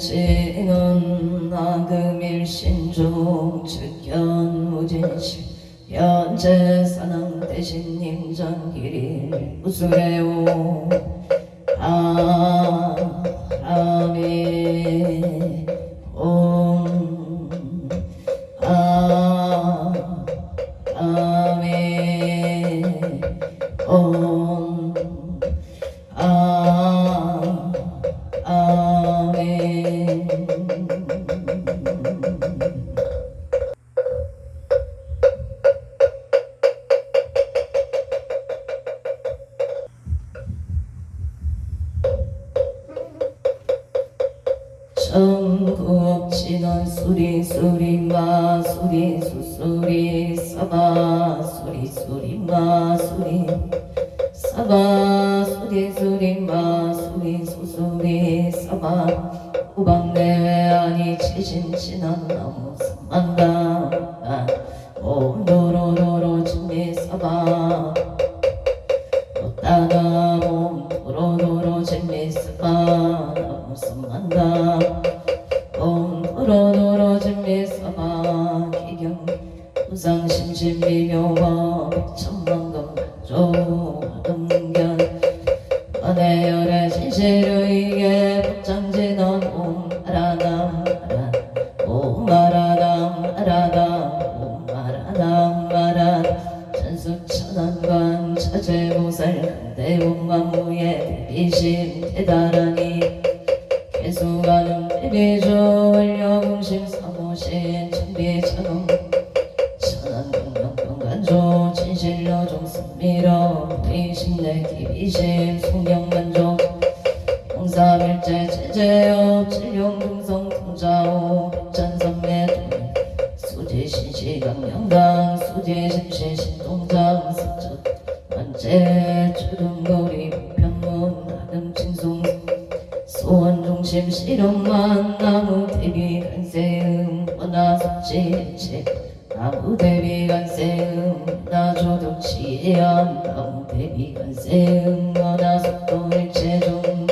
오래지는 나금일신중 즉견무진시 현재 사능 대신 임전길일 무수해오 바람이 전국진원 수리 수리 마 수리 수수리 사바 수리 수리 마 수리 사바 수리 수리 마 수리 수수리 사바 후방내외 아니 치신친한 나무 삼만다 옴도로도로 진미 사바 따다 옴 도로도로 진미 사바 나무 삼만다 옴 도로도로 진미 사바 기경 우상심심미묘와 백천만금 조등견 어내열의 진실의게 복장진원 옴 아라담 아라 옴 아라담 아라담 옴 아라담 아라 천수천안관 차제보살 근대웅만무예 대비심 대다라니 개수가는 대비주 원력음심 사모신 천비천음 천안동명병간조 진실로 종승미러 의심내 기비심 송경만족 홍사밀제 제제업 칠룡등성 통자오 백찬선매 수지신시강명당 수지심시 신동장 석첫 만제 주름거리 편문 나금칭송 소원중심 실험만 나무 대비 간세음 원하석지일체 나무 대비 간세음 나조덕치예한 나무 대비 간세음 원하석도일체중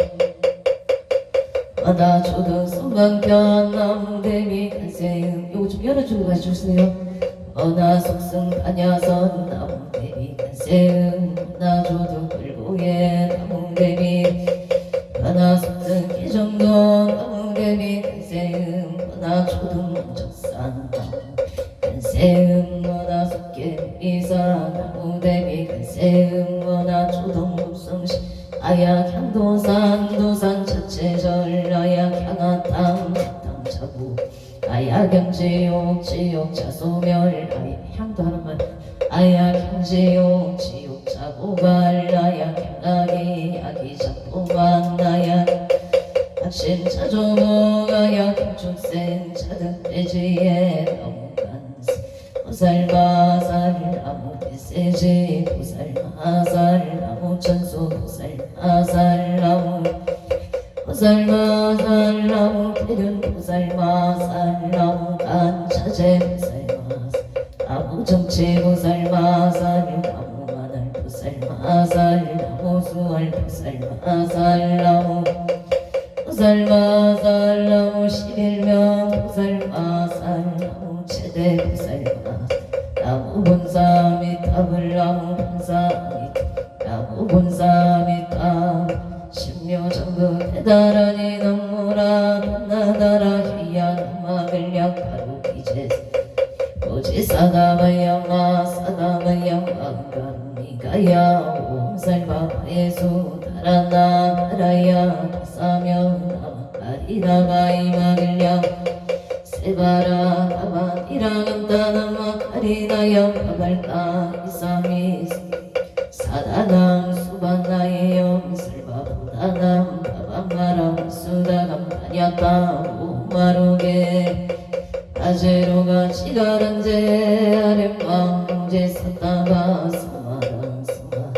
원하조덕 성방편 나무 대비 간세음 요거 좀 열어주고 가주세요. 원하석승 반야선 나무 대비 간세음 원하조덕 불고예 나무 대비 원하석승 기정도 나무 대비 간세음 원하조덕 먼적산 나무 간세음 원하석계 이사 나무 대비 간세음 원하조덕 묵성시 아약 향도산 도산 자체절 아약 향아탕 땅차부 아약 향지옥 지옥 자소멸 아약 향도 하나만 아약 향지옥 지옥 자고발 아약 향아기 아기 자포만 아약 학신 자조목 아약 향축생 자득대지에 너무간세 보살마살 나무대세지 보살마살 나무천수 보살마살 나무 보살마살 나무 대륜 보살마살 나무 간차제 보살마살 나무 정치 보살마살 나무 마늘 보살마살 나무 수월 보살마살 나무 보살마살 나무 11명 보살마살 나무 최대 보살마살 나무 본사 미탑을 나무 본사 나무 본사 미탑 신묘정부 대다라니 넘무라 나다라 희야 나마글약 바로 기제 오지사다마야마 사다마야마 가루니가야 옴살바바예수 다라나 다라야 다사명 나마가리나가 이마글약 세바라 가바니라간다 나마가리나야 가발다 이사미 사다남 수반나예염 설바보다남 바밤마람 수다감 다냐타 우마로게 아제로가 시가란제 아랫방제 사다가 사마랑 사마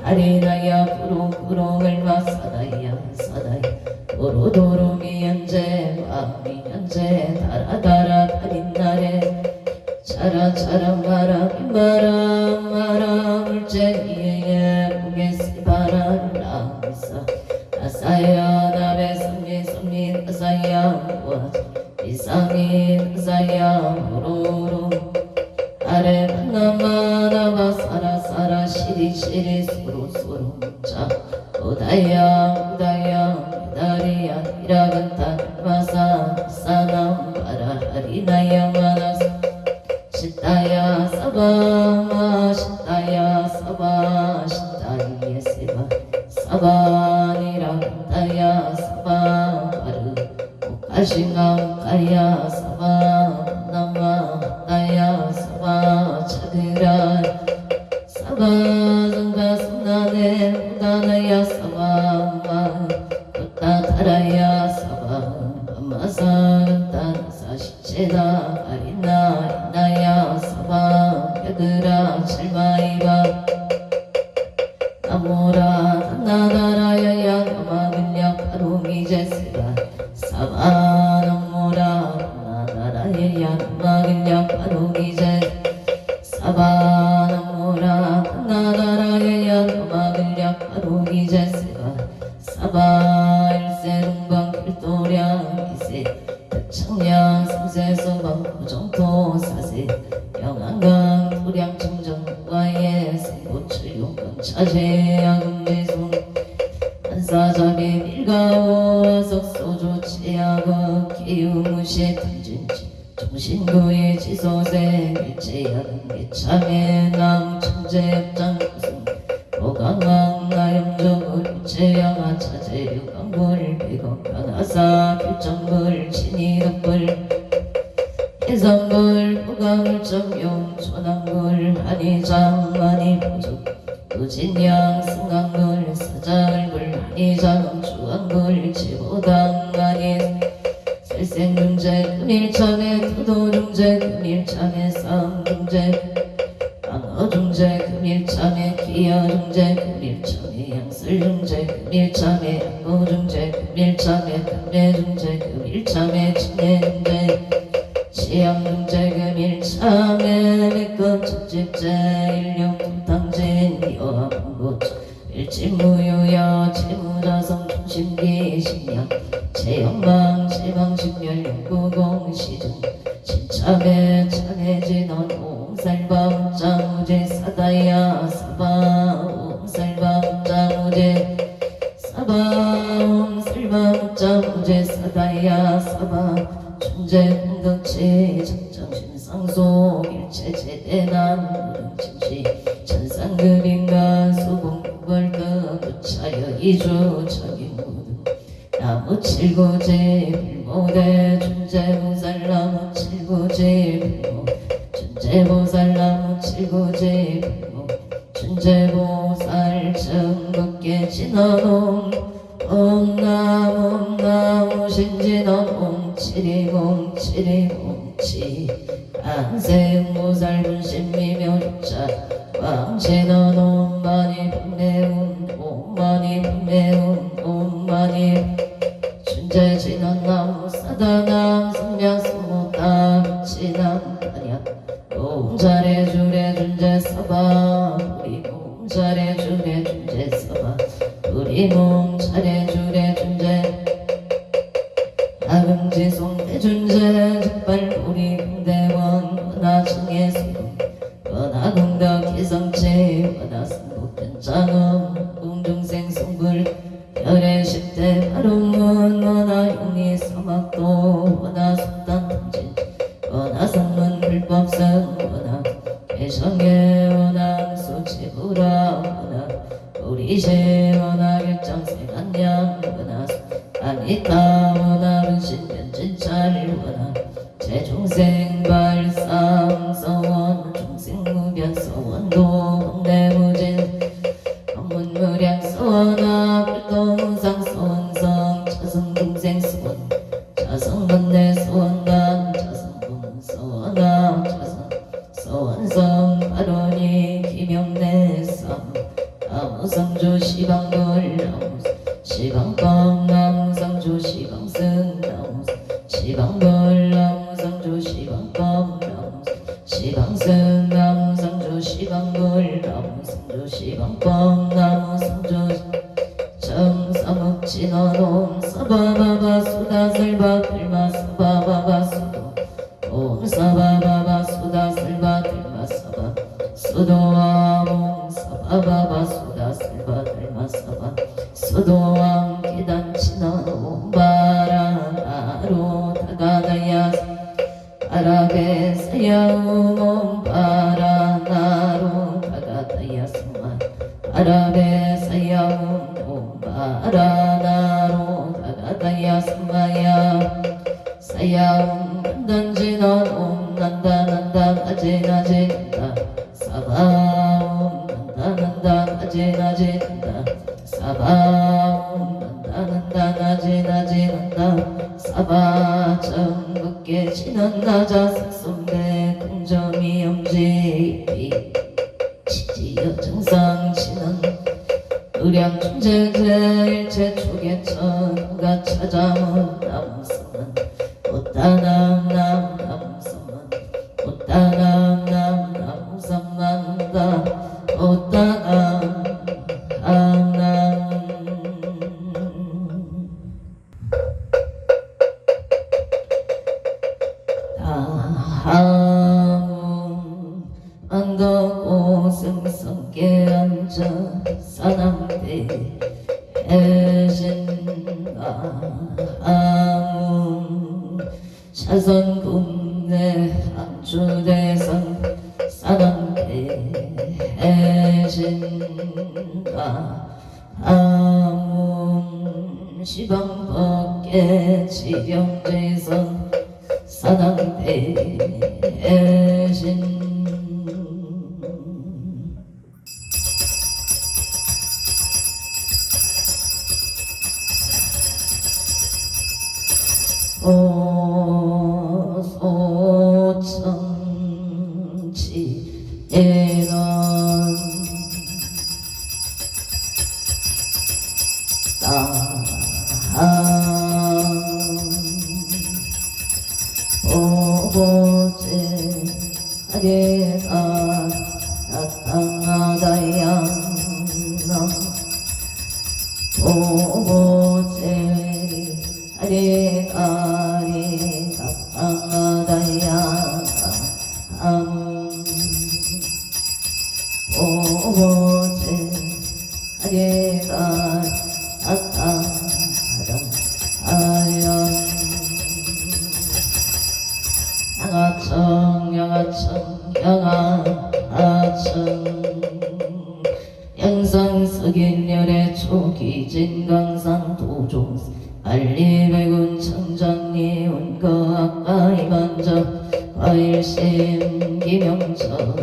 아리나야 부롱부롱을 마사다야 사다야 도로도로미 현재 마미 현재 다라다라 달인나래 차라차라 마람 마람 마람 물쟁이에 보게 세바라 라미사 아사야 나베 삼미 아사야 와 이상이 아사야 오로로 아래 나마나바 사라 시리 소로 자 우다야 다리야 이라간타 마사 사남 바라 하리나야 마나스 시타야 사바 시타이에 세바 사바니라간타야 사바 바르 오카싱가야 사바 나마나야 사바 차그라 사바 정가 순나네 무다나야 사바 타라야 사바 마사간타 사시체다 아리나 이나야 사바 야그라 찰마이바 나모라 나다라야야 나마글랴 파루미제스가 사바 나모라 나다라야야 나마글랴 파루미제 사바 나모라 나다라야야 나마글랴 파루미제스가 사바 일세lum방 필도량 이세 백청량 삼세소방 부정토 사세 영안강 도량 청정 와예 생고철용강 차제 야금매송 한사자비 밀가오 석소조 치야거 기우무시 탐진지 정신구의 지소세 일체야금 개참의 남 천재역장 구승 오강왕 나영적을 일체양아 차제류강불 백억강하사 필정불 신이덕불 해성불 무강을 점용 초남불 한의장 만이부족 우진양 승강불 사장불 한의장 주왕불 지보당 만이 살생중재 금일참에 도도중재 금일참에 쌍중재 방어중재 금일참에 기여중재 금일참에 양설중재 금일참에 양고중재 금일참에 금례중재 금일참에 침례중재 시양중재 금일참에 매껏 첫집재 일룡통탕진 여왕고처 일침무유야 채무자성 중심기 식량 제영망 제방식멸 용구공 시중 신참에 참해진원 옹살밤 짜무제 사다야 사바 옹살밤 짜무제 사바 옹살밤 짜무제 사다야 사바 중재 공덕치 장정신상속 일체 제대난 무릉침시 천상급인가 수공벌급 부차여 이주 적인무등 나무 칠구지 불모대 중재보살 나무 칠구지 불모 중재보살 나무 칠구지 불모 중재보살 정겁게 진원옹 옴나무 신진원 옹720 안세음보살 분신미묘자 왕신원 옴마니 분매운 옴마니 분매운 옴마니 준재진원 나무 사다남 성명소모다 진남 아니야 옴자래 주래 준재 서바 우리 옴자래 주래 준재 서바 우리 몸차례 주례 준재 아금지 송대 준재 즉발 우리 공대원 원하중의 수금 원하공덕 기성체 원하승복된 장엄 공중생 송불 별의 10대 바로문 원하용이 서막도 원하숙단 통진 원하성문 불법성 원하 대성의 원하소치부라 원하 우리시 원하 결정생한양 원하 아니타 원하 분신변진찰 원하 제중생 발상 서원 중생무변 서원도 홍대무진 법문무량 서원하 불도무상 서원성 자성동생 서원 자성번내 서원단 자성동 서원하 자성 서원성 발원이 김영내성 나무성조 시방불 시방법 나무성조 시방승 시방불 나무성조 시방법 시방승 나무성조 시방불 나무성조 시방법 나무성조 정사목지 진언 사바바바 수다 설바 들마 사바바바 수도 옴 사바바바 수다 설바 들마 사바 수도암 사바바바 수다 설바 들마 사바 수도암 기단 진언 바라나로 다가다야 아라베 사야움 바라나로 다가다야 스마 아라베 사야움 바라나로 다가다야 스마야 사야움 난단지넌 옴 난다난다 나제나제 난다 사바옴 난다난다 나제나제 난다 사바옴 난다난다 나제나제 난다 사바 전국계 지는 나자 색송대 공점이 엄지비 지지여 정상 지는 의량 중재제 초계천가 찾아온 남성은 꽃다남 남성은 꽃다남 남성만다 꽃다남 안가고 승성께 앉아 사남대 해신가 차선 국내 한주대상 사남대 해신가 시방법계 지경제선 사남대 해신 소천지에는 보보제 하게가 나타나다양 보보제 하게가리 나타나다양 보보제 하게가 나타나다양 양하청 양상석일렬의 초기진 강산 도종 알리백운 청장리 온거 아까이 먼저 과일심 기명정엔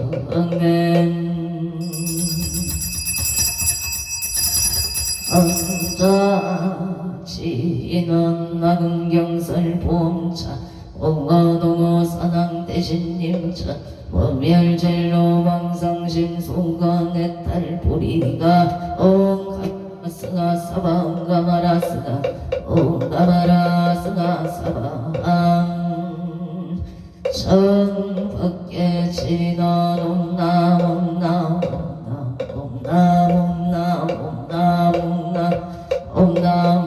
언자 지인원 나금경설 보험차 옹어동어 산항대신님천 범멸젤로 망상심 송건의 딸 보리가 옹가스가 사바 옹가마라스가 옹가마라스가 사바앙 천밖에 지난 옴나 옴나 옴나 옴나 옴나 옴나 옴남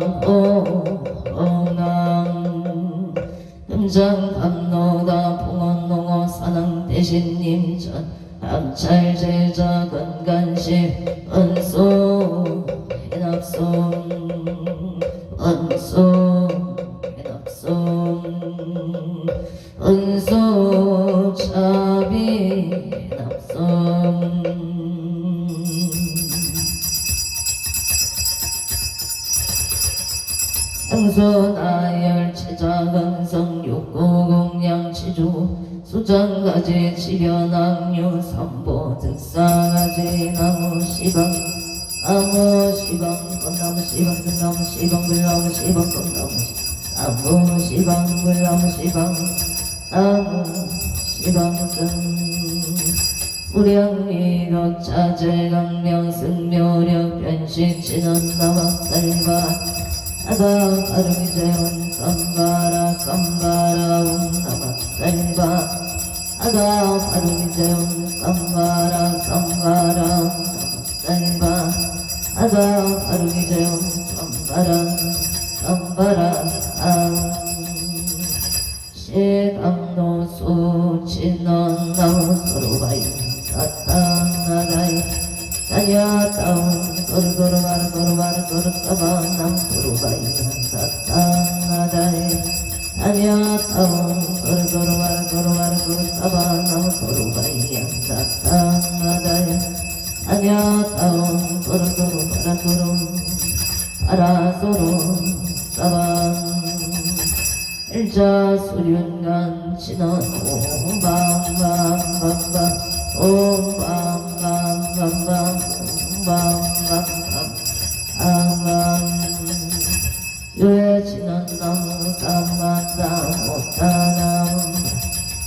금장감노다 봉헌농어 산항대신님전 암찰제자 건간시 은소 해납솜 은소 해납솜 은소 차비 해납솜 상소나열 체자건성 육고공양 치주 수장가지 지변악류 삼보 득사가지 나무시방 나무시방 건나무시방 등나무시방 불나무시방 건나무시방 나무시방 불나무시방 나무시방승 우량미덕 자재강명 승묘력 변식 진원 나막살바 아가 바르기재원 썸바라 썸바라 운나막살바 아가 바르기재원 썸바라 썸바라 운나막살바 아가 바르기재원 썸바라 삼바라 시감노수 진원나무 서로바이 사탕나다이 다냐다운 서로서로바라 서로바라 서로사바남 서로바이 사탕나다이 다냐다운 서로서로바라 서로바라 서로사바남 서로바이 사탕나다이 다냐다운 서로서로바라 서로바라 서로사바 일자 수륜간 진원 옴밤밤밤밤 옴밤밤밤밤 옴밤밤밤 암밤 유해 진원 나무 삼만다 못다나무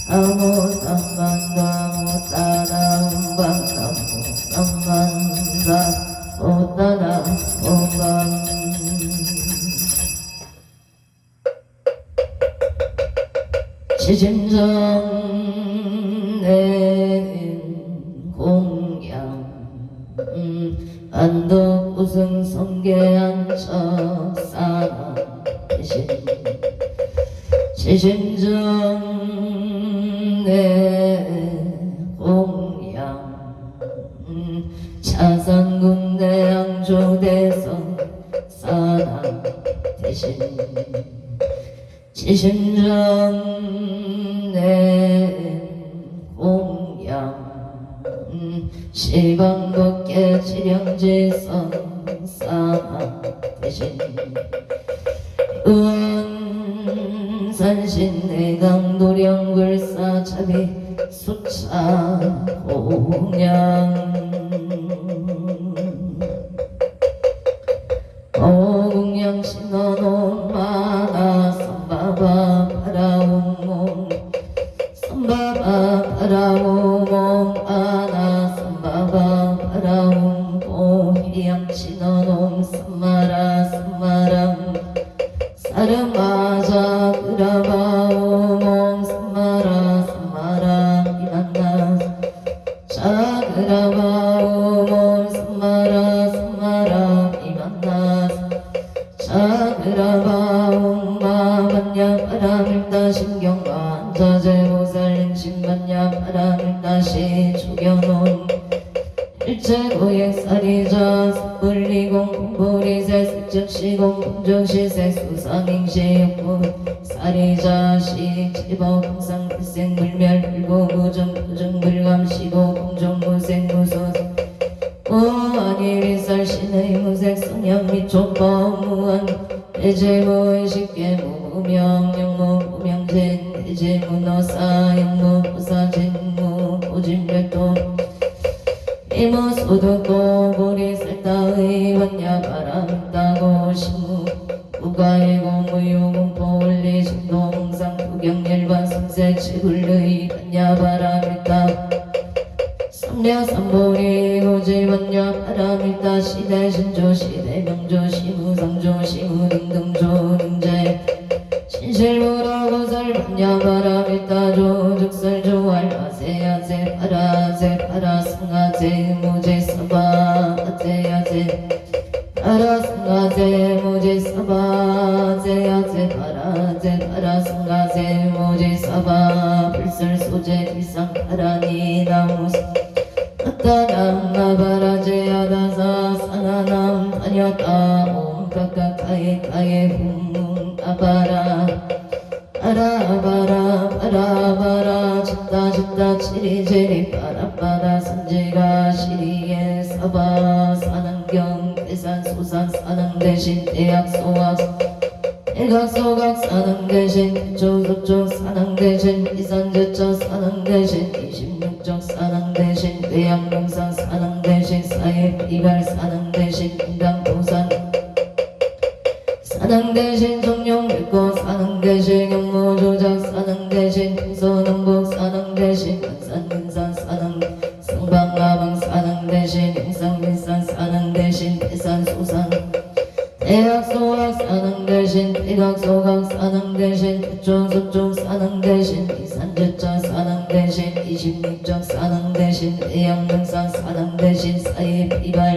나무 삼만다 못다나무 밤나무 삼만다 못다나 옴밤 지진정 내 공양 안덕 우승 성계한 척사나 대신 지진정 내 공양 차산군 내양조대성 사나 대신 지심정 내 공양 시방법계 지령지성 사나 대신 의원산신 내강도령불사 차비 수차 공양 공양신원온 마나 선바바 바라오몽 선바바 바라오몽 아나 선바바 바라옴 보희양신원온 선마라 선마람 사르마자 그라바오몽 선마라 선마람 이만나 자그라바오몽 선마라 선마람 이만나 자그라바옴 마반야 바람일다 신경만 자제보살 신반야 바람일다시 죽여놓은 일체고액사리자 숯불리공 공보리세 색즉시공 공정시세 수상행시 육부 사리자시 칠법공상 불생불멸 불고무정 부정불감시고 공정무생무소 무한일이설 신의 무색 성형 미촉법무한 대제무의식계 무명영무 무명진 대제무너사 영무 보사진무 고진별도 이무소득고 보리설다의 원야바람따고 신무 무가의 공무유공포 원리 신동상 부경일반 성세 치굴의 원야바람일다 삼려삼보리 고질원야 바람일다 시대 신조 시대 명조 시무상조 시무등등조 등재 신실무로 고설 번야 바람일다 조죽설조 알아세야세 파라세 파라승아세 무제 사바 아세야세 파라승아세 무제 사바 아세야세 파라세 파라승아세 무제 사바 불설소제 일상 파라니 나무스 아따남 나바라제야다사 사나남 다녔다 옴 까까카에 카에 훔뭉 아바라 아라바라 바라바라 짓다 치리제리 바라바라 선지가 시리에 사바 사능경 대산 소산 사능 대신 대학 소학 대각 소각 사능 대신 조속적 사능 대신 이산제처 사능 대신 26적 사능 대신 대양농산 사능 대신 사회 이발 사능 대신 인당도산 사능 대신 정용 믿고 사능 대신 영모 조작 사능 대신 풍소능복 사능 대신 근산 사능 성방가방 사능 대신 임상민산 사능 대신 대산 소산 대학 소학 사능 대신 대각 소각 사능 대신 대쪽 서쪽 사능 대신 이산제자 사능 대신 26적 사능 대신 대양능산 사능 대신 사회 이발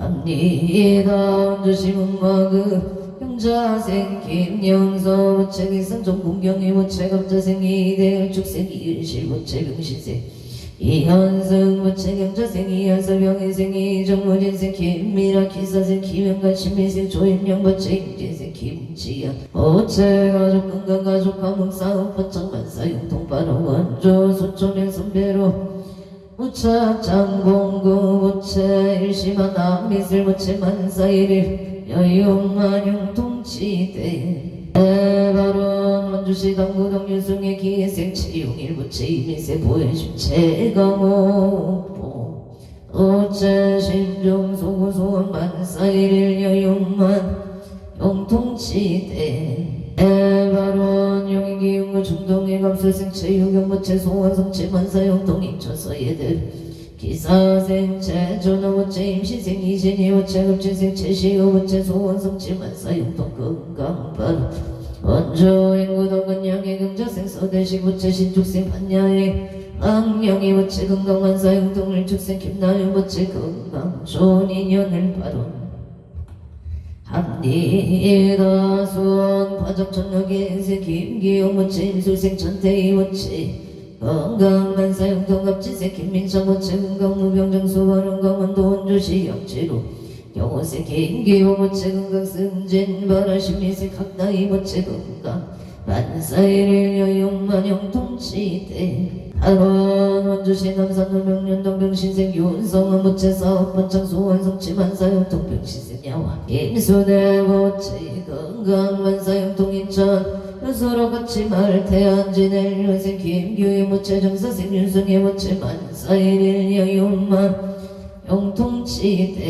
합니다. 원주시문마그 형자생 김영서 무책이상 정공경이 무책업자생 이대일 축생 이은실 무책응시생 이현승 무책영자생 이현서병인생 이정무진생 김미라 기사생 김영가 신미생 조임영 무책인생 김지연 무책가족 건강가족 가문싸움 포창만사 용통바로 원조 소초명 선배로 무차장공구 무채 일심한 남미슬 무채 만사일일 여용만용 통치대 대발원 원주시 당구동 유승의 기생 채용일 무채 이미세 보혜심 채강호보 우채 심중 소구소원 만사일일 여용만 용통치대 대발원 용인기용구 중동의 감수생 체유경 무채 소원성체 만사용동 인천서 예들 기사생 체조너 무채 임시생 이신이 무채 급진생 체시오 무채 소원성체 만사용동 건강발 원조 인구동 건양의 경자생 서대식 무채 신축생 반야의 악령이 무채 건강 만사용동 일축생 김나윤 무채 건강 좋은 인연을 바론 합니다. 수원 화정천역의 인생 김기용 무채 임술생 전태희 무채 건강만사용 동갑지생 김민창 무채 건강무병정 수원은 강원도 원주시 영지로 영호생 김기용 무채 건강승진 바라심미생 각나이 무채 건강 만사일일 여용만용 통치대 한원 원주시 남산로 명륜동 병신생 윤성은 무채 사업번창 소원성치 만사용 통병신생 야와 임수대 무채 건강 만사용 통인천 서로 같이 말태안지낼 유생 김규희 무채 정사생 윤성의 무채 만사일일 여용만 용통치대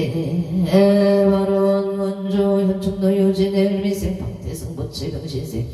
해바론 원조 현충도 유진엘 미생 방태성 무채 병신생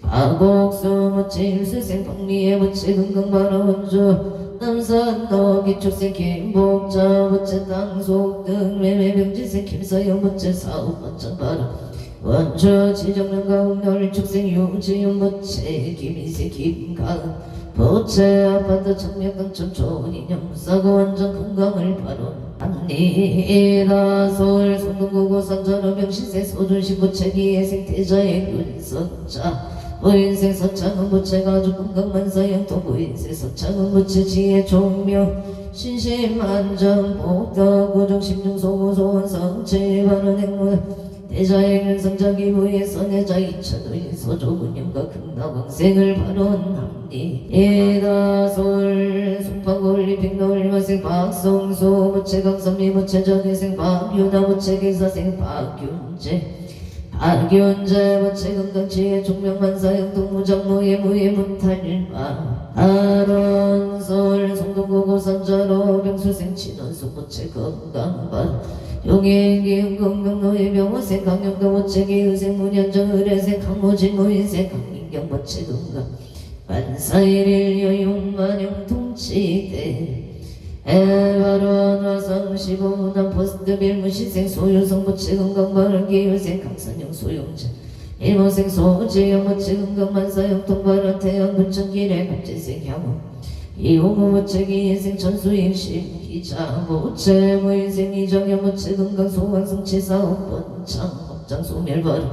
박옥수 무채 일수생 박리의 무채 건강바라 원조 남산너 기축생 김복자 무채 땅속 등 매매병지생 김사영 무채 사업원장바라 원조 지정릉가 웅렬 축생 유지윤 무채 김희생 김가은 보채 아파트 청명강천 좋은인형 사고 원정 건강을 바론 합니다. 서울 성동구고 산자로 병신생 소준식 무채 기예생 태자의 윤성자 무인생 서창은 무채 가족 건강만사형 동무인생 서창은 무채 지혜 종묘 신심안정 복덕 구정심중 소고소원 성체 바른 행문 대자의 윤성자 기부의 선혜자 이천의 서조문영과 극나왕생을 발언합니다. 서울 송파골리 빅노을마생 박성수 무채 강선미 무채 전혜생 박유나 무채 기사생 박윤재 박윤재 무채 건강치의 종명만사형 동무장모의 무예 문탈일마 아론 서울 송동구고 산자로 병수생 친원수 무채 건강반 용행기흥 건강노예 병호생 강영도 무채 기의생 문현정 의뢰생 강모진 무인생 강민경 무채 건강 만사일일 여용만용 통치대 에바론 화성 시보무남 포스트 빌무시생 소유성 무채 건강 바른 기율생 강선영 소용자 일모생 소지영 무채 건강 만사형 통바른 태양 분천길의 갑재생 향후 이호무 무채 기인생 천수인심 기자 무채 무인생 이정현 무채 건강 소왕성치 사업번창 업장 소멸바른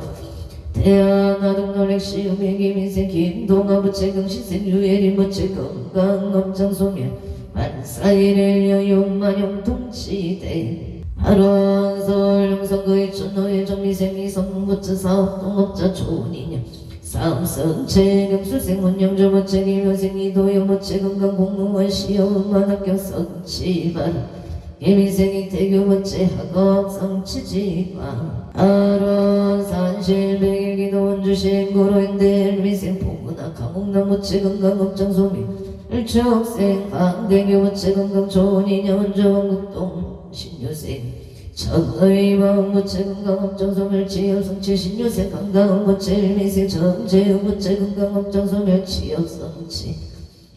태안아동노렉 시음의 김인생 김동아 무채 경신생 유예리 무채 건강 업장 소멸 만사일일 여용만용 통치대 하루원서울 용성구의 촌노의 정미생 미성 무채 사업 동업자 좋은인연 사업성체 경수생 문영조 무채 기묘생 이도영 무채 건강 공무원 시험만 합격 성치발 예민생이 태교 무채 학업 성치지방 아론 산실 백일기도 원주시 행고로인데 미생 포구나 강옥남 무채 건강 업장 소미 일축생 강대교 무채 건강 좋은 인연 원조 원국동 신유생 정의왕 무채 건강 업장 소멸치 업성치 신유생 강강 무채 일미생 정재우 무채 건강 업장 소멸치 업성치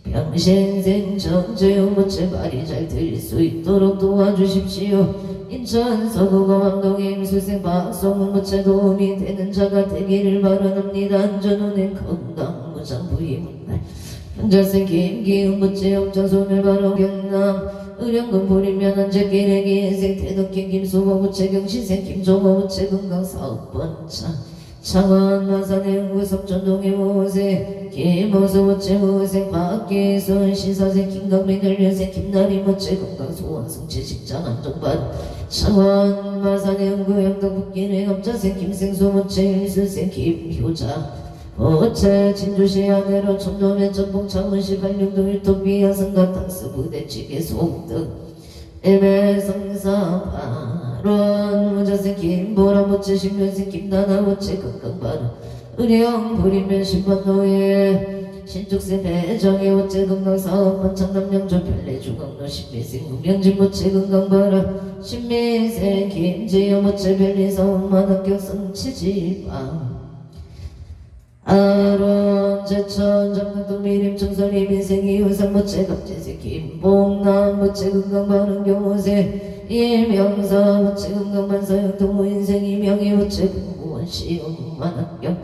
병신생 정재우 무채 말이 잘 들릴 수 있도록 도와주십시오. 인천 서구고 왕동의 임수생 박성훈 무채 도움이 되는 자가 되기를 바라옵니다. 안전운행 건강 무장 부임날 현자생 김기흥 무채 업장 소멸 바로 경남 의령금 부리면 언제끼래기 인생 태덕기 김수호 부채경시생 김종호 부채건강 사업번차 창원 마산의 응구석 전동의 모세 김호수 부채무생 박기순 시사생 김강민 연료생 김나리 부채건강 소원성 채식장 안정반 창원 마산의 응구 영덕 북기의 감자생 김생수 부채일수생 김효자 부채 진주시 아내로 촌놈의 전봉 창원시 발령동 일동 비야성가 탕수 부대찌개 송등 애매성사 발원 무자생 김보라 부채 신면생 김나나 부채 건강발원 의령 부리면 신반노예 신축생 배정의 부채 건강사업원 창남영조 별내주강로 신미생 무명진 부채 건강발원 신미생 김지영 부채 별리사원 만학경 성치지방 아론 제천 정릉동 미림 청설이 민생이 우상 부채 갑제세 김봉남 부채 건강발원 경호세 이명사 부채 건강반사 영통무 인생이 명예 부채 공무원 시험 만학경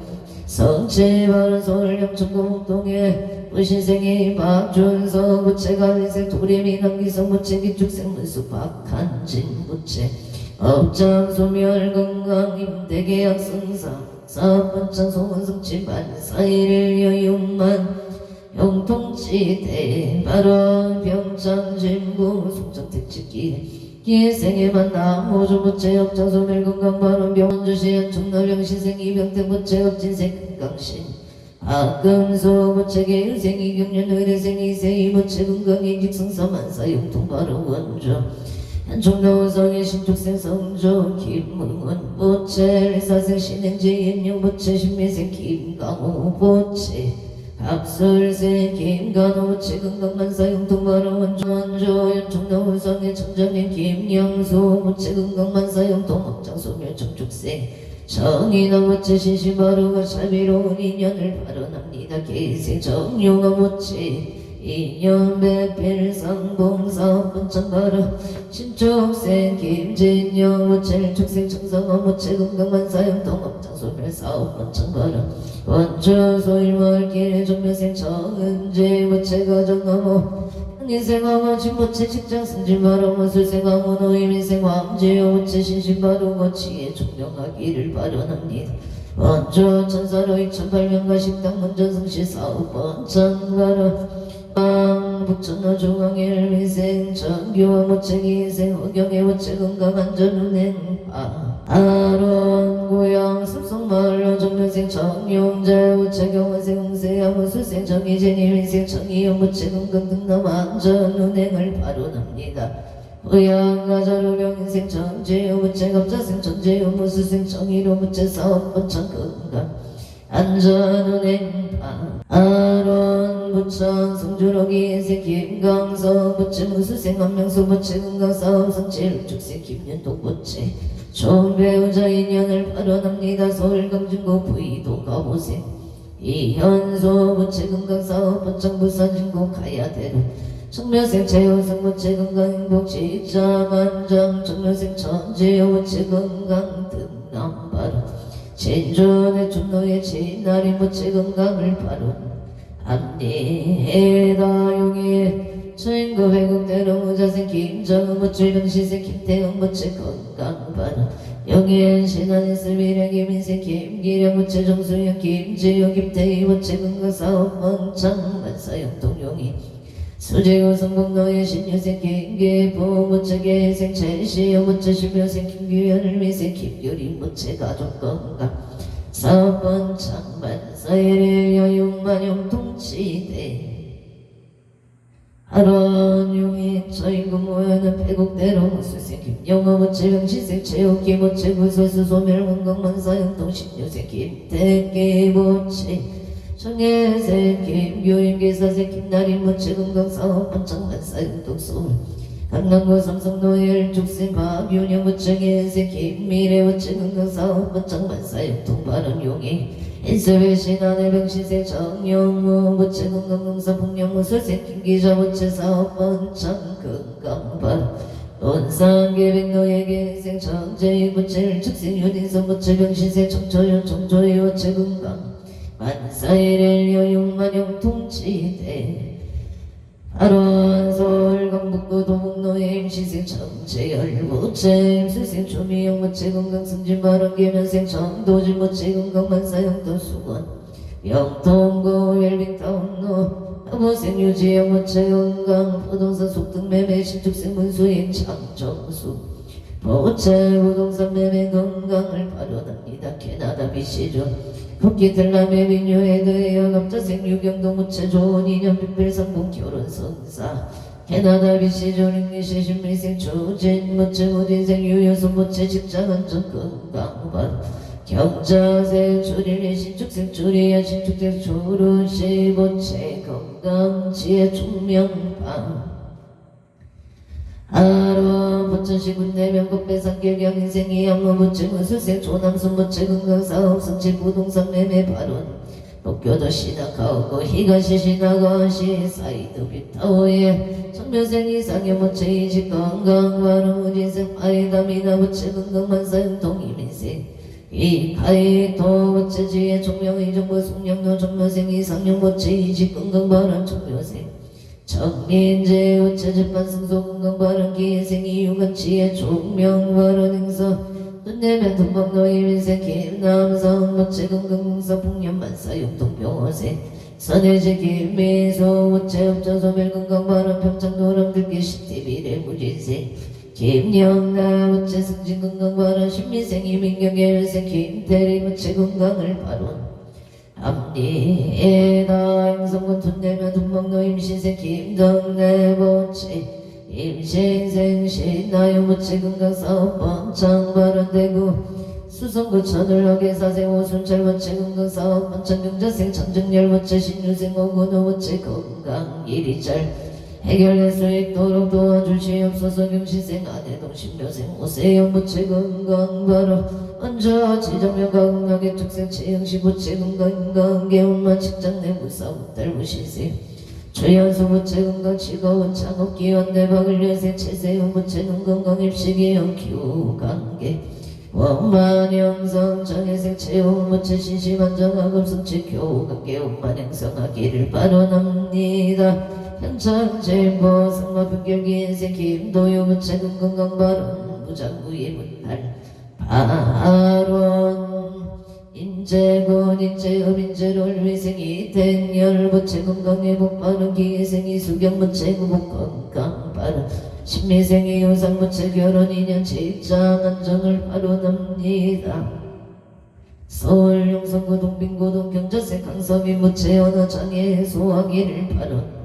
성체발원 서울 영천공동에 부신생이 박준서 부채가 인생 도림이 남기성 부채 기축생 문수 박한진 부채 업장 소멸 건강 임대계 약성사 사업번창 소원성치 만사일을 여유만 형통지대 발원 병장 진부 송정택지기 기생의 만남 호주부채 업장 소멸 건강 발원 병원주시연 충널령 신생 이병택 부채 업진생 건강신 박금수 부채계 의생 이경련 의대생 이세이 부채 건강인 직성사 만사 용통 발원 원주 한총노성의 신축생 성조 김문원 부채 리사생 신행지 인용 부채 신미생 김강호 부채 박술생 김간호 부채 건강만사 용통바로 원조 연총노성의 청정의 김영수 부채 건강만사 용통 업장소멸 청축생 정인호 부채 신시바로가 샤비로운 인연을 발언합니다. 계생 정용호 부채 인연배필 상봉사업번창바로 신축생 김진영 부채 축생 청성원 부채 건강만사 영통업장소멸 사업번창바로 원주 소일마을길의 종묘생 정은재 부채 가정암호 인생암호 진부채 직장 승진바로 무술생암호 노임인생 왕지호 부채 신신바로 거치에 종명하기를 발언합니다. 원주 천사로 2008년가 식당 문전성시 사업번창바로 북천로 중앙일 민생 정교와 무채기 인생 허경의 무채 건강안전운행 아론 고향 습성마을로 정면생 정용재 무채 경원생 홍세야 무술생 정희진이 민생 정희영 무채 건강 등남 안전운행을 발언합니다. 의향가자로 병인생 정재우 무채 갑자생 정재우 무술생 정희로 무채 사업번창 건강 안전운행 아론 부천 성주로기 인생 김강성 부채 무술생 한명수 부채 건강사업 성체 축생 김윤동 부채 좋은 배우자 인연을 발언합니다. 서울 강진구 부이도 가보생 이현수 부채 건강사업 번창 부산진구 가야대로 청면생 최호성 부채 건강행복 직장 안장 청면생 천재호 부채 건강 등남바로 진주의 충노의 진나리 부채 건강을 발언합니다. 용의 주인구 배국대로 무자생 김정은 부채 병시생 김태형 부채 건강 발언 용의 신한인 스미령 김인생 김기령 부채 정수영 김지영 김태희 부채 건강사업 번창 만사형 동용이 수재고 성북노의 신유생 김계부 부채 계생 최시영 부채 신묘생 김규현을 미생 김규리 부채 가족건강 사업번창 만사일일 여육만용 통치대 하론용이 저인구 모여는 배국대로 무술생 김영호 부채 병시생 최옥기 부채 구설수 소멸 건강만사형 동신유생 김태기 부채 청예생 김교임 기사생 김나리 부채 건강사업 번창 만사형 동서울 강남구 삼성노예 축생 박윤영 부채 계생 김미래 부채 건강사업 번창 만사형 동발언 용이 인쇄회 신한의 병시생 정영무 부채 건강공사 풍령무술생 김기자 부채 사업 번창 건강발 논산계백노예 계생 정재희 부채 축생 윤인성 부채 병시생 정초연 정조희 부채 건강 만사일일 여육만용 통치대 아론 서울 강북구 도북로의 임시생 정재열 모체 임수생 조미영 모체 건강 승진 발언 개면생 정도질 모체 건강 만사 영도 수건 영동고 웰빙타운로 아보생 유지영 모체 건강 부동산 속등 매매 신축생 문수인 장정수 모체 부동산 매매 건강을 발언합니다. 캐나다 비시존 복귀들남의 민요에 대하여 감자생 유경도 무채 좋은 인연 빅별상봉 결혼 성사 캐나다 비시존 잉리시 신미생 조진 무채 무딘생 유효선 무채 직장 안전 건강반 경자생 줄이리 신축생 줄이야 신축생 조르시 무채 건강 지혜 총명방 아로 부천시군 내명국 배상결경 인생이 양모 부천 무수생 조남순 부천 건강사업 성지 부동산 매매 발언 도쿄도 시나가오고 히가시 시나가시 사이드 빅타오에 청묘생 이상의 부천 이직 건강 발언 무진생 파이다미나 부천 건강만사 영동이민생 이카이토 부천 지혜 총명의 정부 송량도 청묘생 이상용 부천 이직 건강 발언 청묘생 정민재 우체재판 승소 건강발언 기생이 유관치의 총명발언 행사 돈내면 돈방노의 민생 김남성 모체 건강공사 풍년만사 용동병원생 선해제 김미소 우체업자 소멸 건강발언 평창도람 들기 시티비례 무진생 김영나 우체 승진 건강발언 신미생 이민경의 회생 김태리 우체 건강을 발언 앞니에다 행성군 돈내면 돈먹노 임신생 김덕내 보채 임신생 신나요 무채 건강사업 번창 발언되고 수성구 천을역의 사생 오순철 무채 건강사업 번창 경자생 천정열 무채 신유생 오군호 무채 건강 이리잘 해결의 수익 도록 도와주시옵소서 경신생 아내동 신묘생 오세영 무채 건강 발언 언저 지정명가 건강의 특생 체형시 부채 건강 개운만 직장 내 무사고 달무신생 최연수 부채 건강 즐거운 창업 기원 대박을 연생 최세훈 부채 건강 입시기형 기후 관계 원만형성 장애생 체험 부채 신심한정학업 성취 교우 관계 원만 행성하기를 발언합니다. 현창제보 상마평결기 인생 김도요 부채 건강 발언 무장부의 문달 발언 인재군 인재업 인재롤 위생이 대열 부채 건강의 복발언 기생이 수경 부채 구복 건강 발언 신미생이 유상 부채 결혼 인연 직장 안정을 발언합니다. 서울 용성구 동빙고동 경자생 강서민 부채 언어장애 해소하기를 발언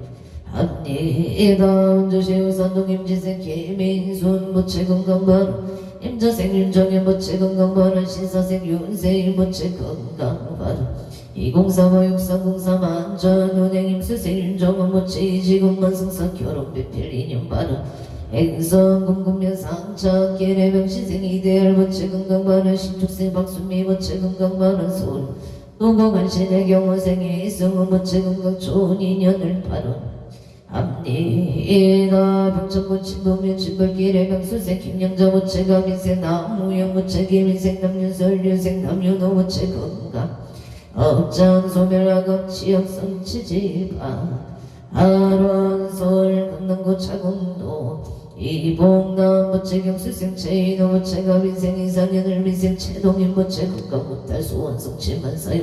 합니다. 운주시 우산동 임지생 김인순 부채 건강발언 임자생 윤정현 부채 건강발언 신사생 윤세일 부채 건강발언 20356303 안전운행 임수생 윤정원 부채 이지국만 승사 결혼 배필 인연발언 행성 궁금면 상착 계례병 신생 이대열 부채 건강발언 신축생 박순미 부채 건강발언 서울 노고간신의 경호생이 이승훈 부채 건강 좋은 인연을 발언 합니다. 병천군 친도면 친벌길의 병수생 김영자 부채가 민생 남우영 부채 김인생 남윤설 유생 남윤호 부채 건강 업장 소멸학업 취업성 치지방 아론솔 강남구 차공도 이봉남 부채 경수생 최인호 부채가 민생 이상현을 민생 최동인 부채 건강 못할 수원성 치만사유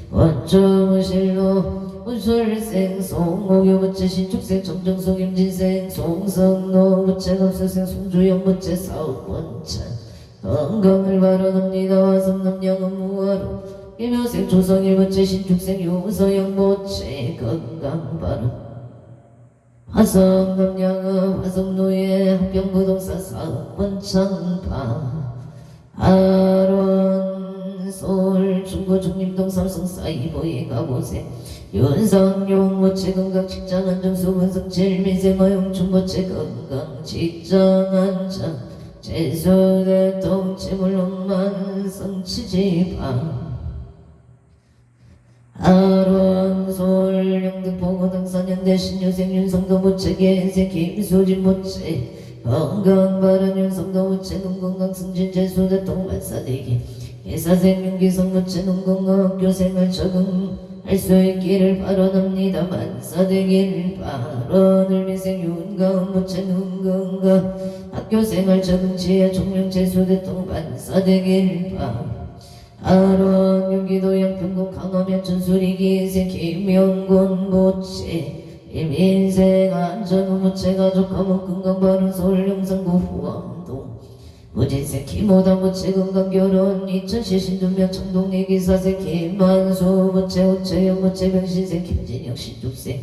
원주무실로 운술생 송옥유 부채 신축생 정정송 임진생 송성노 부채 갑수생 송주영 부채 사업원차 건강을 발언합니다. 화성남양은 무화로 이묘생 조성일 부채 신축생 유서영 부채 건강 발언 화성남양은 화성노예 합병부동산 사업원창파 아론 서울 중구 중림동 삼성 사이버에 가보세 윤성용 부채 건강 직장 안정수 분성질 미생어용 중부채 건강 직장 안정 제수대통 채물론만 성치지방 아론 서울 영등포구 등산현대 신유생 윤성도 부채 개인생 김수진 부채 건강 발언 윤성도 부채 건강 승진 제수대통 만사대기 회사생 윤기성 부채 건강 학교생활 적응 할 수 있기를 바라납니다. 만사되기를 바라늘 미생 윤가음 무체 눈건가 학교생활 적응지혜 종령 재수대통 반사되기를 바라는 경기도 양평군 강화면 전수리기 인생 김영곤 무체 일민생 안전 무체 가족 감옥 금강바른 서울 영상구 후암동 무진생 김호다 무체 건강결혼 이천시 신둔면 청동리 기사생 김만수 무체 우체영 무체 병신생 김진영 신죽생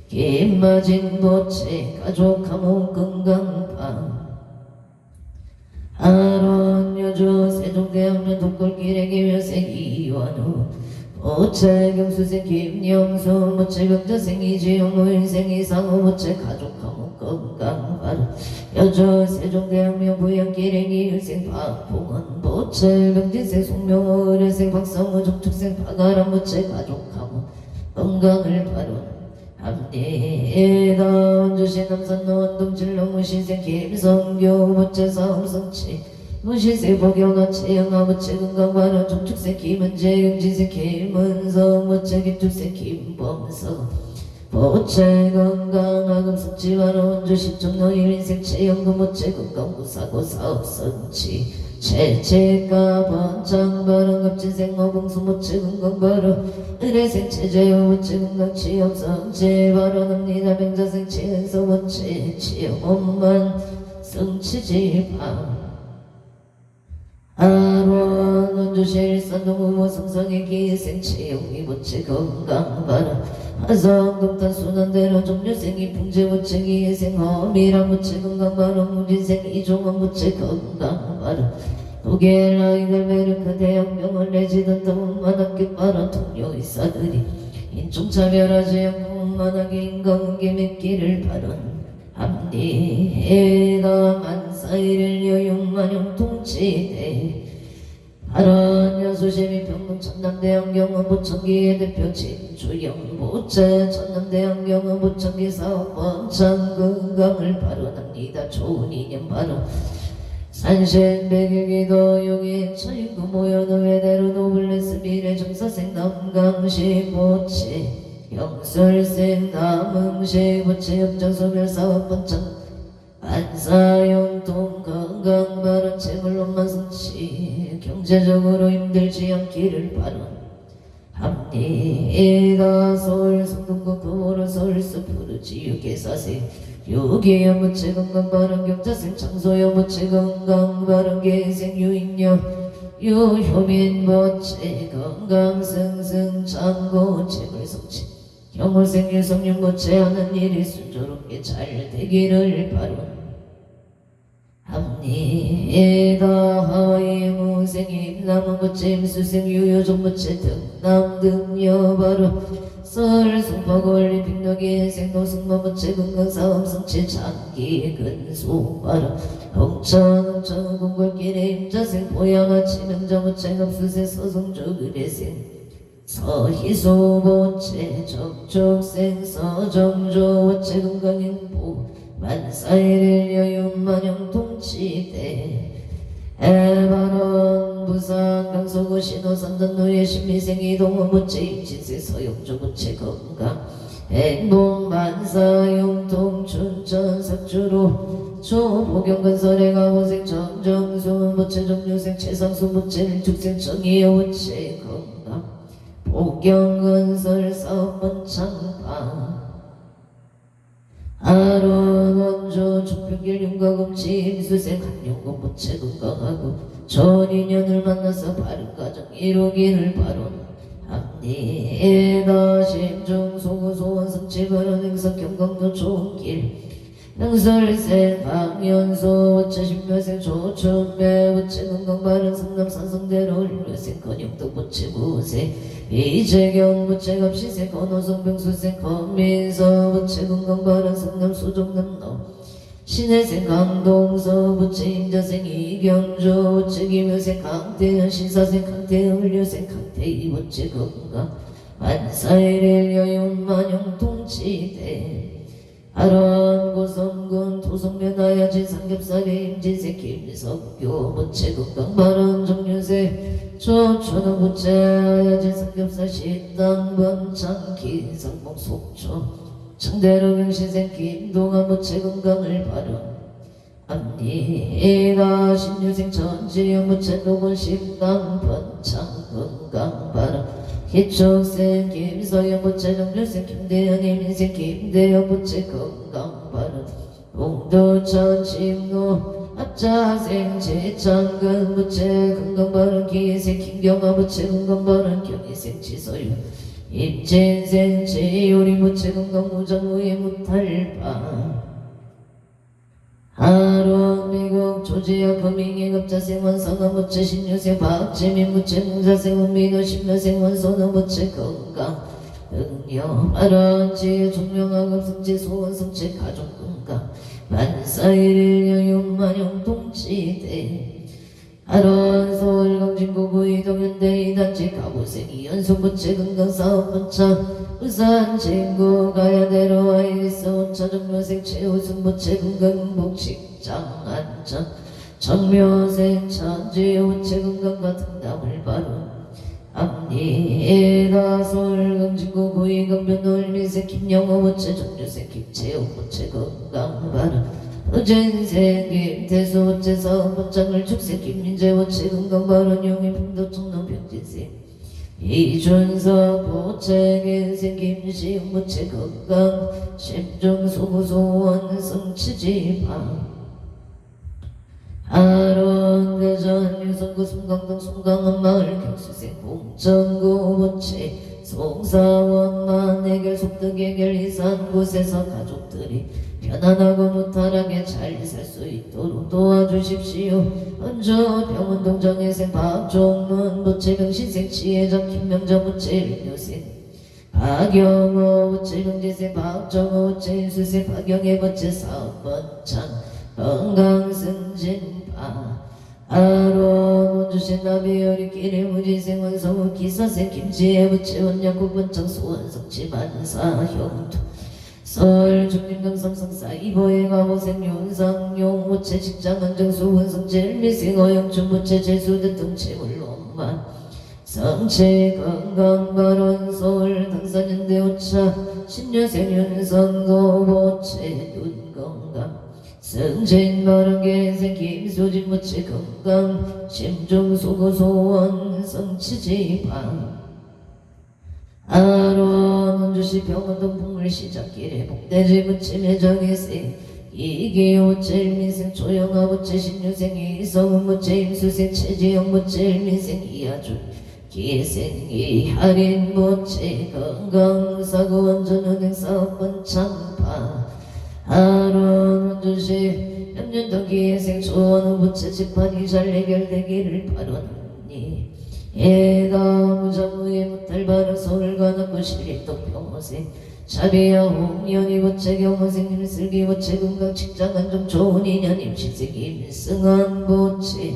김마진 무체 가족 감옥 건강방 아론 여주 세종대학년 독골길의 김여생 이완우 무체 경수생 김영수 무체 병자생 이지영 무인생 이상우 무체 가족 감옥 건강방 여주 세종대학명 부양길의 이일생 박봉원 무체 병진생 송명호 의뢰생 박성우 종축생 박아람 무체 가족 감옥 건강을 바로 함께다 원주시 남산로 원동칠로 무신생 김성교 무체 사업성치 무신생 복영아 채영아 무체 건강만원 종축생 김은재 영진생 김은성 무체 김축생 김범성 무체 건강아 금성치만원 원주시 청로 일인생 채영구 무체 건강구사고 사업성치 채채가 번창바른 갑진생 어봉수 무체 건강바른 의뢰생 체제요 무체 건강 취업성 제바른합니다 병자생 치은서 무체 취업만 성치지방 아론 원주시 일산동우모 성성의 기생 채용이 무체 건강바른 하성동탄 순환대로 종류생이 풍제 무체 기생 허미랑 무체 건강바른 무진생 이종원 무체 건강바른 도겔라 이글베르크 대학병원 레지던트 운만하게 빠른 통료의사들이 인종차별하지 않고 운만하게 인간관계 맺기를 바란 합리해가 만사일을 여용만용 통치대 바란 여수시민 평동 천남대학경은 보청기의 대표 진주영 보채 천남대학경은 보청기 사업 번창 건강을 발언합니다. 좋은 인연 바로 산신 백일기도 용인 처인구 모여는 외대로 노블레스 미래정사생 남강시 보채 영설생 남흥시 보채 협정소멸사업 번창 안사용통 건강바른 재물론만 성취 경제적으로 힘들지 않기를 바란 합리가 서울 성동구 금호로 서울서 푸르지 유계사생 유기여 무체 건강바른 경자생 창소여 무체 건강바른 계생 유인여 유효민 무체 건강승승 창고 재물성취 경물생 유성윤 무체 하는 일이 순조롭게 잘 되기를 바란 합리에다 하와이 무생임 남은 무체 임수생 유효종 무체 등남등여 바로 설 송파골리 빅노기 생노승마 무체 건강사업 성취 장기 근소 바로 홍천 공골길의 임자생 보양아 치명자 무체 급수생 서성조 의뢰생 서희소 무체 적족생 서정조 무체 건강행보 만사일일 여윤만영 통치대 에바론 부산 강서구 신호산 전로의 신미생 이동호 무체 임진세 서영조 무체 건강 행복 만사용통 춘천 삭주로 조보경건설의 가보생 정정수 무체 정유생 최상수 무체 일축생 정의여 무체 건강 보경건설 사업번창방 아론 원조 축평길 윤가금치 임수생 한용공 무체 건강하고 좋은 인연을 만나서 바른 가정 이루기를 바론 합리에다 심중 소구 소원 성취 바른 행석 경강도 좋은 길 능설생 방연소 무체 신묘생 조춘매 무체 건강 바른 성남 산성대로 일묘생 건영도 무체 무생 이재경 무체 갑시생 건호성 병수생 건민서 무체 건강 바른 성남 소종남로 신혜생 강동서 무체 임자생 이경조 무체 김효생 강태현 신사생 강태현 훌류생 강태희 무체 건강 만사일일 여윤만용 통치대 하란 고성군 토성면하야지 삼겹살에 임진색 김석교 무채 건강바람 정유세 조천호 무채하야지 삼겹살 식당 번창 기성목 속초 청대로 병신생 김동아 무채 건강을 바람 앞니가 신유생 전지영 무채 녹은 식당 번창 건강 바람 기초생 김서영 부채 정류생 김대현 이민생 김대현 부채 건강바람 공도천 침노 합자생 제창근 부채 건강바람 기생 김경아 부채 건강바람 경희생 지서유 임진생 제요리 부채 건강무정무의 무탈바 하루 미국 조지아 거민의 급자생 원성은 무채 신유생 박지민 무채 공자생 원민호 신묘생 원소는 무채 건강 응여 말한지 종명하급 성지 소원 성체 가족 건강 만사일일 여윤만용 동치대 하루한 서울 강진구구 이동현대 이단지 가보생이 연속 무채 건강 사업 번창 부산 진구 가야대로 아이리스 온차 정묘생 최우승 무채 건강 직장 안전 정묘생 천지 우체 건강 같은 담을 바로 앞니가 서울 강진구 구이강변 올미생 김영호 우체 정묘생 김채우 우체 건강 바로 어젠생 김태수 우체 사업 번창을 축생 김민재 우체 건강 바로 용인 풍도 청남 병진생 이준석 보채긴생 김시웅 무채 건강 심중소구소원 성치지방 하론 대전 유성구 송강동 송강원 마을 경수생 봉천구 무채 송사원 해결 속득 해결 이산 곳에서 가족들이 편안하고 무탈하게 잘 살 수 있도록 도와주십시오. 원조 병원동 정혜생 박종문 무채병 신생 치혜정 김명정 무채 일교생 박영호 무채 경제생 박정호 무채 인수생 박영애 무채 사업번창 건강승진파 아론 원주신 나비여리 기일무지생 원성우 기사생 김지혜 무채 원약국 번창 소원성치 만사 형투 서울 중림강삼성사 이보의 가보생 윤상용 무채 직장 안정수 원성재 일미생 어영춘 무채 재수대통 채물론만 성채 건강발원 서울 당산연대 오차 신여생 윤성도 무채 눈건강 성진 바른계생 김수진 무채 건강 심중소고소원 성치지방 아론 원주시 병원동 풍물시작길에 복대지 무채 매정희생 이기호채 일민생 조영아 무채 신유생 이성훈 무채 임수생 최지영 무채 일민생 이하준 기생 이하린 무채 건강사고 원전은행 사업번 창파 아론 원주시 현년동 기생 조원우 무채 집판이 잘 해결되기를 바라노니 애가 무정무의 무탈바른 서울과 남구 시립동 병호생 자비야 홍연이 무채 경호생 임슬기 무채 건강 직장안정 좋은 인연 임신생 임승한 무채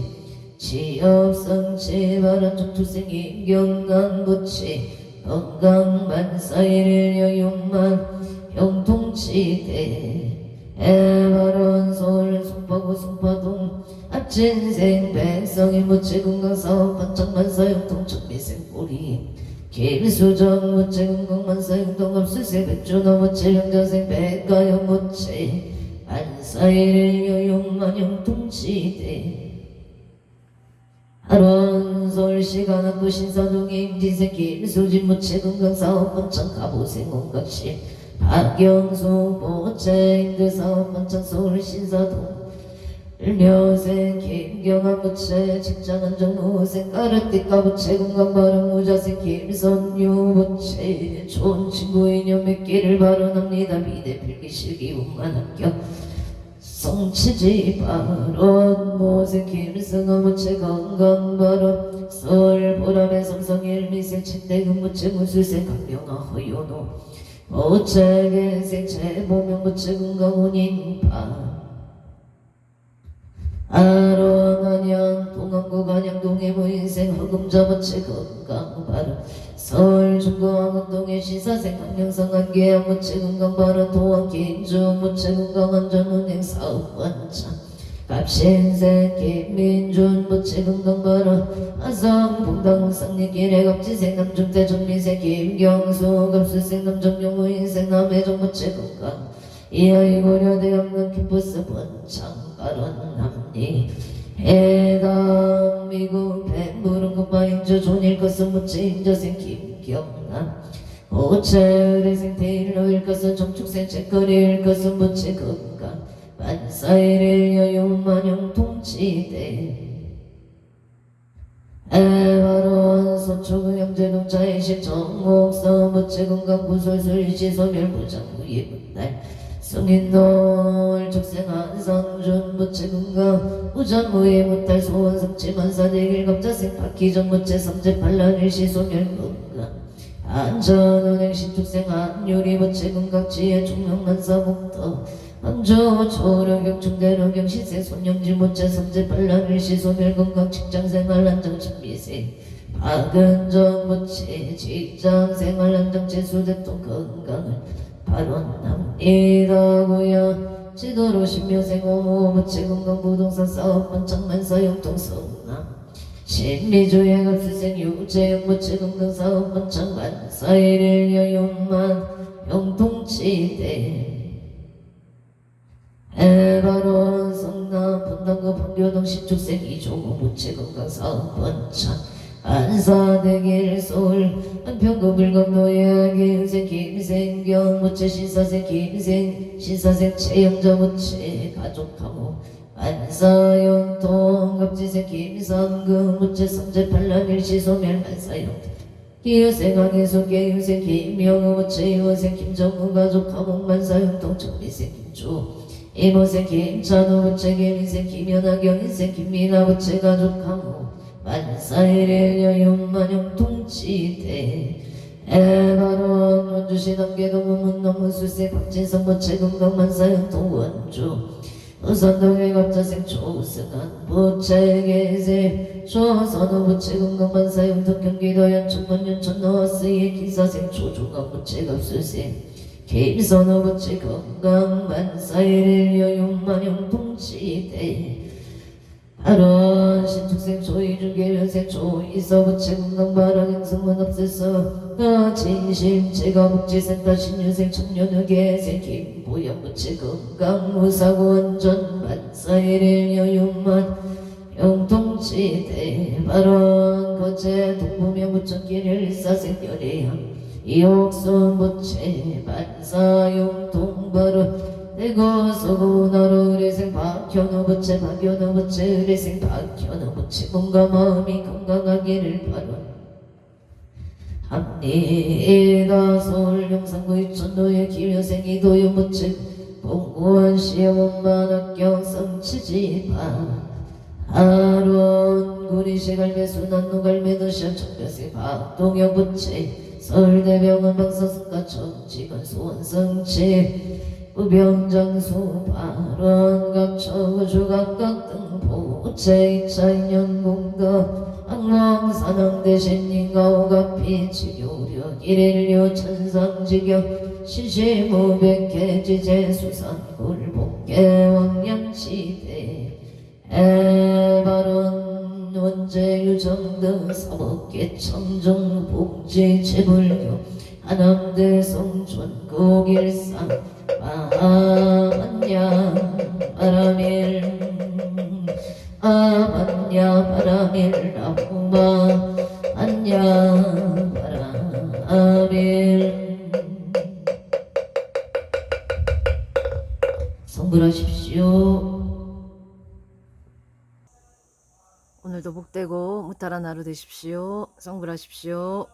취업성채 바란 정투생 임경강 무채 건강 만사일일 여용만 형통치대 애바른 서울 송파구 송파동 앞진생 백성이 무채 건강사업 반짝만사 형통 천미생 꼬리 김수정 무채 건강만사 형통 업수생 백준호 무채 형자생 백가영 무채 안사일일 여용만 형통치대 하루한 서울시가 남구 신사동의 임진생 김수진 무채 건강사업 반짝 가보생 온각시 박영수 보채 임대사업 반짝 서울 신사동 일묘생 김경아 부채 직장안정 노생 까르띠까 부채 건강바른 무자생 김선유 부채 좋은 친구 인연 맺기를 바라납니다. 미대 필기실기 운만 합격 성치지 바론 모생 김승아 부채 건강바른 서울 보람의 삼성 일미생 친대금 부채 무술생 강명아 허연호 부채 개생 최보명 부채 건강운인파 아론한양 동안구 간양동의 무인생 허금자무치 건강바른 서울 중구 황운동의 시사생 강령성 한계양 무치 건강바른 도원 김주 무치 건강안전운행 사업관창 갑신생 김민준 무치 건강바른 아성 봉당상리 기래갑지생 남중대 정리생 김경수 갑수생 남정용 무인생 남해정 무치 건강 이하이 고려대학교 캠퍼스 번창 바른 남리 해당 미국 뱀부른 것바인저 존일 것은 무치 임자생 김경남 오체의생 테일러일 것은 정축생 책거리일 것은 무치 건강 만사일의 여유만영 통치대 에바론 서초구 형제동자의식 정목서 무치 건강 구설술시 소멸부장무예 문날 성인놀 축생한 상준 무체근가 우전무예 무탈 소원성치 만사대길 검자생 박기전 무체 삼재팔란일시 소멸근가 안전은행 신축생한 유리 무체근각지의 총명만사목터 함조 초려경 충대로경 시세 손영지 무체 삼재팔란일시 소멸근각 직장생활 안정신미생 박은정 무체 직장생활 안정체 수대통 건강을 발원남이라고야 지도로 신묘생 오모 무치 건강 부동산 사업 번창만사 영통성남 신미주의 갑수생 유재영 무치 건강 사업 번창 만사일일 여윤만 영통치대 에바론 성남 분당구 판교동 신축생 이종호 무치 건강 사업 번창 안사대길 서울 한평구 불검노예하게 은생 김생경 무체 신사생 김생 신사생 최영자 무체 가족하모 안사연통 갑지생 김삼금 무체 삼재팔남일시 소멸 만사연통 기유생 강희수 계유생 김영우 무체 이호생 김정우 가족하모 만사연통 정리생 김주 이모생 김찬우 무체 김인생 김연아경 인생 김민아 무체 가족하모 만사일의 여윤만영 통치대 에바론 원주시 남계동 문문너무 술세 박진성 무체 건강 만사연통 원주 우선동의 갑자생 조승한 부채계세 조선호 부채 건강 만사연통 경기도 연천군 연천 너스의 기사생 조중한 부채 갑술생 김선호 부채 건강 만사일의 여윤만영 통치대 아론 신축생 조이주계련생 조이서 부채 건강바람 행성문 없애서 진심 제가복지센터 신유생 청년의계생 김보영 부채 건강 무사고 원전 만사일일 여윤만 영통치대 발원 거제 동부명 부천길 일사생 열애양 이옥순 부채 만사용통 발원 내고서고 나로 의뢰생 박현우 부채 박현우 부채 의뢰생 박현우 부채 몸과 마음이 건강하기를 바라 합리가 서울 영산구 이천도의 김여생 이도윤 부채 공무원 시험원만 학경 성치지파 하루원 구리시 갈매수 난노갈매 도시원 청별생 박동영 부채 서울대병원 방사승가 정직원 소원성치 우병장수 발원 각처 주각각 등포 우체이차인연공가 항왕산왕 대신인가 오가피 지교련 일일류 천상지경 시시무백해 지제수산 굴복계 왕양시대 에바론 원제유정등 사법계 청정복지 제불교 하남대 성촌 고길산 아만야 바라밀 아만야 바라밀 라후마 안야 바라밀 성불하십시오. 오늘도 복되고 무탈한 하루 되십시오. 성불하십시오.